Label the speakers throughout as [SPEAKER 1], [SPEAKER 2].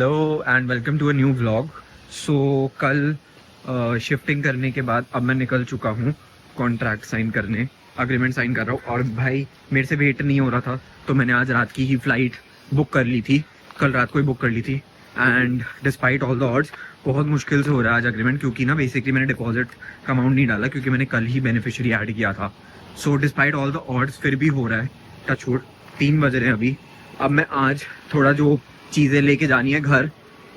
[SPEAKER 1] Hello and welcome to a new vlog. So कल shifting करने के बाद अब मैं निकल चुका हूँ कॉन्ट्रैक्ट साइन करने, अग्रीमेंट साइन कर रहा हूँ। और भाई मेरे से वेट नहीं हो रहा था तो मैंने आज रात की ही फ़्लाइट बुक कर ली थी, कल रात को ही बुक कर ली थी। And despite all the odds बहुत मुश्किल से हो रहा है आज अग्रीमेंट, क्योंकि ना बेसिकली मैंने डिपॉजिट का अमाउंट नहीं डाला क्योंकि मैंने कल ही बेनिफिशियरी ऐड किया था। So despite all the odds फिर भी हो रहा है। टचवुड 3 बज रहे हैं अभी। अब मैं आज थोड़ा जो चीज़ें लेके जानी है घर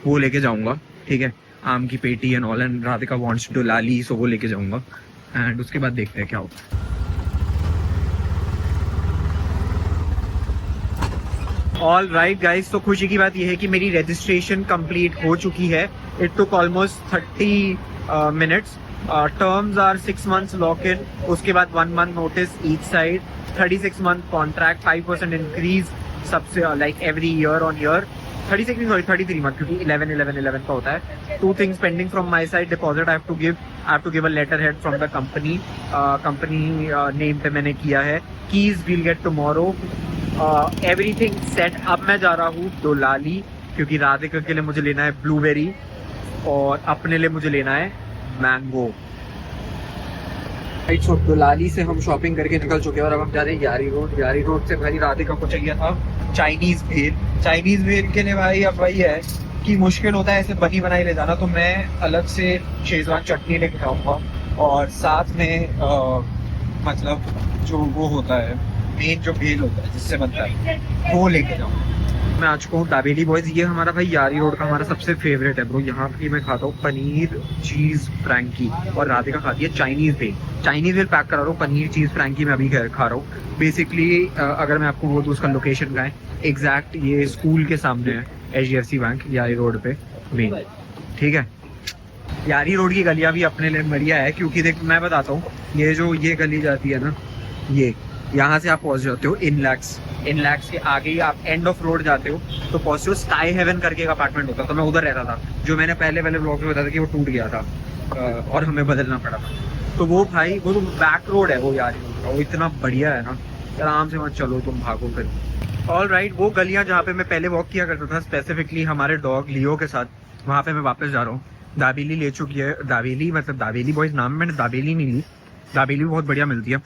[SPEAKER 1] वो लेके जाऊंगा, ठीक है। आम की पेटी and all, and Radhika wants to लाली, सो वो लेके जाऊंगा। एंड उसके बाद देखते हैं क्या होता है। ऑल राइट गाइज, तो खुशी की बात यह है कि मेरी रजिस्ट्रेशन कंप्लीट हो चुकी है। It took almost 30 minutes. Terms are 6 months lock in, उसके बाद 1 month notice each side, 36 month contract, 5% increase सबसे like every year on year. 33 month क्योंकि 11 का होता है। 2 things pending from my side. Deposit I have to give a letterhead from the company. Company name पे मैंने किया है। Keys we'll get tomorrow. Everything set. अब मैं जा रहा हूँ दोलाली क्योंकि राधिका के लिए मुझे लेना है ब्लूबेरी और अपने लिए मुझे लेना है मैंगो। दोलाली से हम शॉपिंग करके निकल चुके हैं और अब हम जा रहे हैं यारी रोड। यारी रोड से भाई राधिका को चाहिए था चाइनीज भेल। चाइनीज भेल के लिए भाई अब वही है कि मुश्किल होता है ऐसे बनी बनाई ले जाना, तो मैं अलग से शेजवान चटनी लेके जाऊंगा और साथ में मतलब जो वो होता है मेन जो भेल होता है जिससे बनता है वो लेके जाऊंगा। मैं आज को दाबेली बॉयज, ये हमारा भाई यारी रोड का हमारा सबसे फेवरेट है ब्रो। यहाँ की मैं खाता हूँ पनीर चीज फ्रैंकी और राधिका खाती है चाइनीज भेल। चाइनीज भेल पैक करा रहा हूँ, पनीर चीज फ्रैंकी मैं अभी खा रहा हूँ। बेसिकली अगर मैं आपको बोल दूँ उसका लोकेशन का है एग्जैक्ट, ये स्कूल के सामने है HDFC बैंक यारी रोड पे मेन, ठीक है। यारी रोड की गलियाँ भी अपने लिए बढ़िया है क्योंकि देख मैं बताता हूँ, ये गली जाती है ना, ये यहाँ से आप पहुँच जाते हो इनलैक्स के आगे ही आप एंड ऑफ रोड जाते हो तो पहुँचते हो स्काई हेवन करके एक अपार्टमेंट होता था। मैं उधर रहता था, जो मैंने पहले ब्लॉग में बताया था कि वो टूट गया था और हमें बदलना पड़ा था। तो वो भाई वो तो बैक रोड है वो यारी रोड का, वो इतना बढ़िया है ना, आराम से मत चलो तुम, भागो फिर। ऑल राइट, वो गलियाँ जहाँ पे मैं पहले वॉक किया करता था स्पेसिफिकली हमारे डॉग लियो के साथ, वहाँ पे मैं वापस जा रहा हूँ। दाबेली ले चुकी है, दाबेली मतलब दाबेली बॉयज नाम, मैंने दाबेली नहीं ली। दाबेली बहुत बढ़िया मिलती है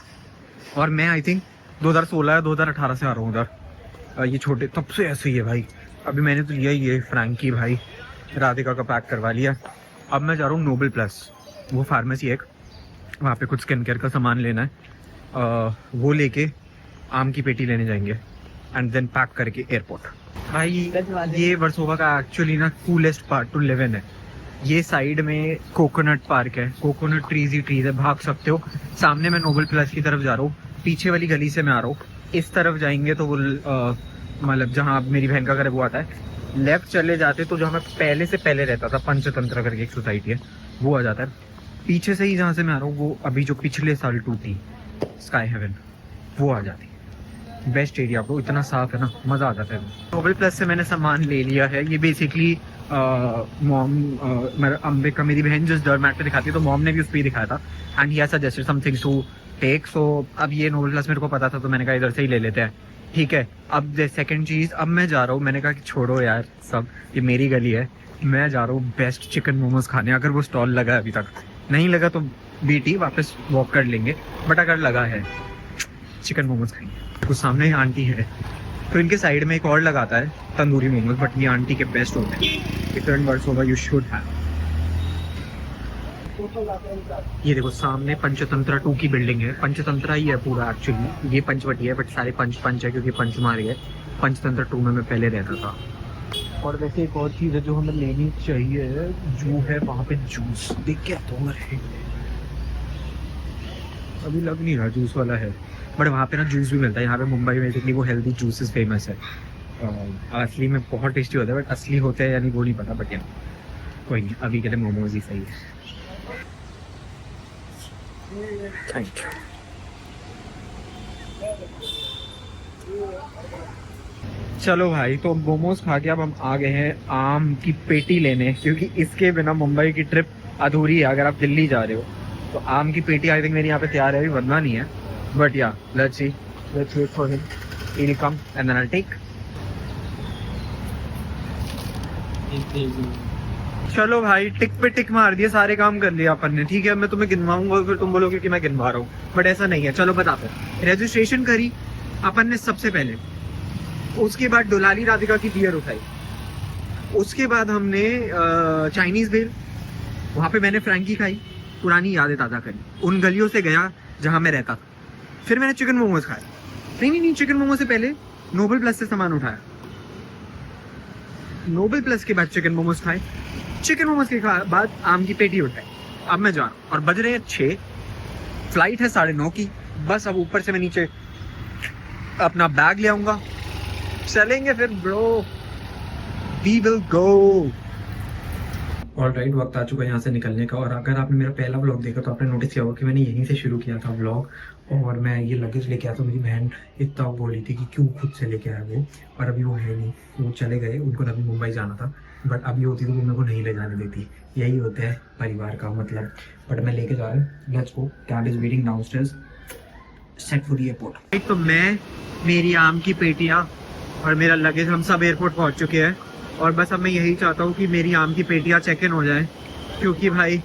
[SPEAKER 1] और मैं आई थिंक 2016 या 2018 से आ रहा हूँ उधर। ये छोटे तब से ऐसे ही है भाई। अभी मैंने तो लिया ये फ्रैंकी भाई, राधिका का पैक करवा लिया। अब मैं जा रहा हूँ नोबल प्लस, वो फार्मेसी एक, वहाँ पे कुछ स्किन केयर का सामान लेना है। वो लेके आम की पेटी लेने जाएंगे एंड देन पैक करके एयरपोर्ट। भाई ये वर्सोवा का एक्चुअली ना coolest part two live in है। ये साइड में कोकोनट पार्क है, कोकोनट ट्रीज ही ट्रीज है, भाग सकते हो। सामने मैं नोबल प्लस की तरफ जा रहा हूँ, पीछे वाली गली से मैं आ रहा हूँ। इस तरफ जाएंगे तो वो मतलब जहाँ मेरी बहन का घर है वो आता है। लेफ्ट चले जाते तो जहाँ मैं पहले रहता था, पंचतंत्र करके एक सोसाइटी है, वो आ जाता है। पीछे से ही जहाँ से मैं आ रहा हूँ वो अभी जो पिछले साल टूटी स्काई हेवन, वो आ जाती है। बेस्ट एरिया ब्रो, इतना साफ है ना, मज़ा आ जाता है। नोबल प्लस से मैंने सामान ले लिया है। ये बेसिकली मॉम अंबिका मेरी बहन जिस डर्मैट पे दिखाती है तो मॉम ने भी उस पर दिखाया था and he has suggested something to take. So अब ये नोबल प्लस मेरे को पता था तो मैंने कहा इधर से ही ले लेते हैं, ठीक है। अब सेकंड चीज़, अब मैं जा रहा हूँ, मैंने कहा कि छोड़ो यार सब, ये मेरी गली है, मैं जा रहा हूँ बेस्ट चिकन मोमोज खाने। अगर वो स्टॉल लगा है, अभी तक नहीं लगा तो बीटी वापस वॉक कर लेंगे, बट अगर लगा है चिकन मोमोज खाएंगे। कुछ सामने ही आंटी है तो इनके साइड में एक और लगाता है तंदूरी मोमोज, बट ये आंटी के बेस्ट होते हैं। डिफरेंट वर्ड्स होगा, यू शुड हैव। ये देखो सामने पंचतंत्रा 2 की बिल्डिंग है, पंचतंत्रा ही है पूरा एक्चुअली, ये पंचवटी है बट सारे पंच है क्योंकि पंच मार गए। पंचतंत्र 2 में मैं पहले रहता था। और वैसे एक और चीज़ है जो हमें लेनी चाहिए, जो है वहाँ पे जूस, देख क्या तो है, अभी लग नहीं रहा जूस वाला है, बट वहाँ पे ना जूस भी मिलता है। यहाँ पे मुंबई में बेसिकली वो हेल्दी जूसेस फेमस है। असली में बहुत टेस्टी होता है, बट असली होते हैं यानी वो नहीं पता, बट यार कोई नहीं, अभी के लिए मोमोज ही सही है। Thank you. चलो भाई, तो मोमोज खा के अब हम आ गए हैं आम की पेटी लेने, क्योंकि इसके बिना मुंबई की ट्रिप अधूरी है अगर आप दिल्ली जा रहे हो। तो आम की पेटी आई थिंक मेरी यहाँ पे तैयार है, अभी बनना नहीं है, बट या let's see, let's wait for him, he'll come and then I'll take। चलो भाई, टिक पे टिक मार दिया, सारे काम कर लिया अपन ने, ठीक है। मैं तुम्हें गिनवाऊंगा फिर तुम बोलोगे कि मैं गिनवा रहा हूँ, बट ऐसा नहीं है। चलो बताते हैं। रजिस्ट्रेशन करी अपन ने सबसे पहले, उसके बाद डोलाली राधिका की बियर उठाई, उसके बाद हमने चाइनीज भेल, वहां पे मैंने फ्रैंकी खाई, पुरानी यादें ताज़ा करी, उन गलियों से गया जहां मैं रहता था। फिर मैंने चिकन मोमोज खाए, नहीं, चिकन मोमोज से पहले नोबल प्लस से सामान उठाया, नोबल प्लस के बाद चिकन मोमोज खाए, चिकन मोमोज के बाद आम की पेटी उठाई। अब मैं जा रहा हूँ और बज रहे हैं 6, फ्लाइट है 9:30 की। बस अब ऊपर से मैं नीचे अपना बैग ले आऊंगा, चलेंगे फिर bro, we will go. Alright, वक्त आ चुका है यहाँ से निकलने का। और अगर आपने मेरा पहला व्लॉग देखा तो आपने नोटिस किया होगा कि मैंने यहीं से शुरू किया था व्लॉग। और मैं ये लगेज लेके आया था, मेरी बहन इतना बोली थी कि क्यों खुद से लेके आया वो, और अभी वो है नहीं, वो चले गए, उनको अभी मुंबई जाना था। बट अभी होती तो वो मेरे को नहीं ले जाने देती, यही होता है परिवार का मतलब। बट मैं लेके जा रहा हूँ, let's go, cab is waiting downstairs, set for the airport. तो मैं, मेरी आम की पेटियाँ और मेरा लगेज, हम सब एयरपोर्ट पहुँच चुके हैं। और बस अब मैं यही चाहता हूँ कि मेरी आम की पेटियाँ चेक इन हो जाए, क्योंकि भाई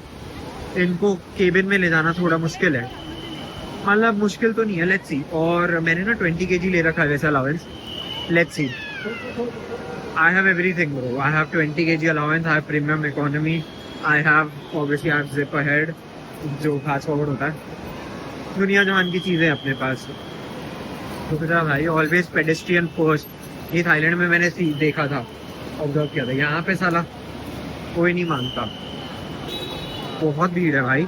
[SPEAKER 1] इनको केबिन में ले जाना थोड़ा मुश्किल है, मतलब मुश्किल तो नहीं है, लेट्स सी। और मैंने ना 20 kg ले रखा है वैसे allowance, let's see. I have everything bro, I have 20 kg allowance, I have premium economy, I have obviously I have zip ahead जो फास्ट फॉरवर्ड होता है, दुनिया जहान की चीज़ें अपने पास। तो फिर भाई ऑलवेज पेडेस्ट्रियन फर्स्ट। ये थाईलैंड में मैंने देखा था, ऑब्जर्व किया था, यहाँ पे साला कोई नहीं मानता, बहुत भीड़ है भाई,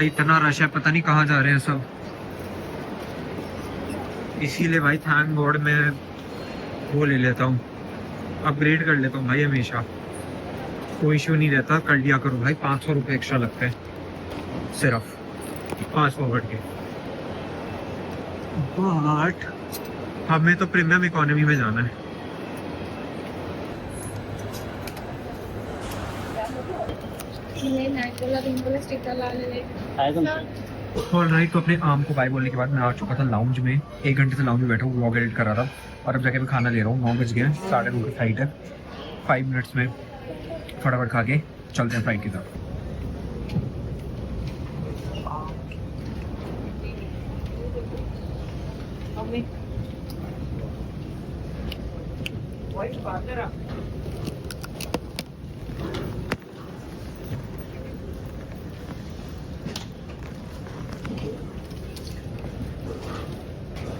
[SPEAKER 1] इतना रश है, पता नहीं कहाँ जा रहे हैं सब। इसीलिए भाई थैंक गॉड मैं वो ले लेता हूँ, अपग्रेड कर लेता हूँ भाई हमेशा, कोई इशू नहीं रहता, कर लिया करो भाई। 500 रुपये एक्स्ट्रा लगते हैं सिर्फ फास्ट फॉरवर्ड के। बट हमें तो प्रीमियम इकोनॉमी में जाना है। ऑलराइट, तो अपने आम को बाय बोलने के बाद मैं आ चुका था लाउंज में, 1 घंटे से लाउंज में बैठा हूँ, व्लॉग एडिट कर रहा था। और अब जाके मैं खाना ले रहा हूँ, 9 बज गए, 9:30 की फ्लाइट है, 5 मिनट्स में फटाफट खा के चलते हैं फ्लाइट की तरफ।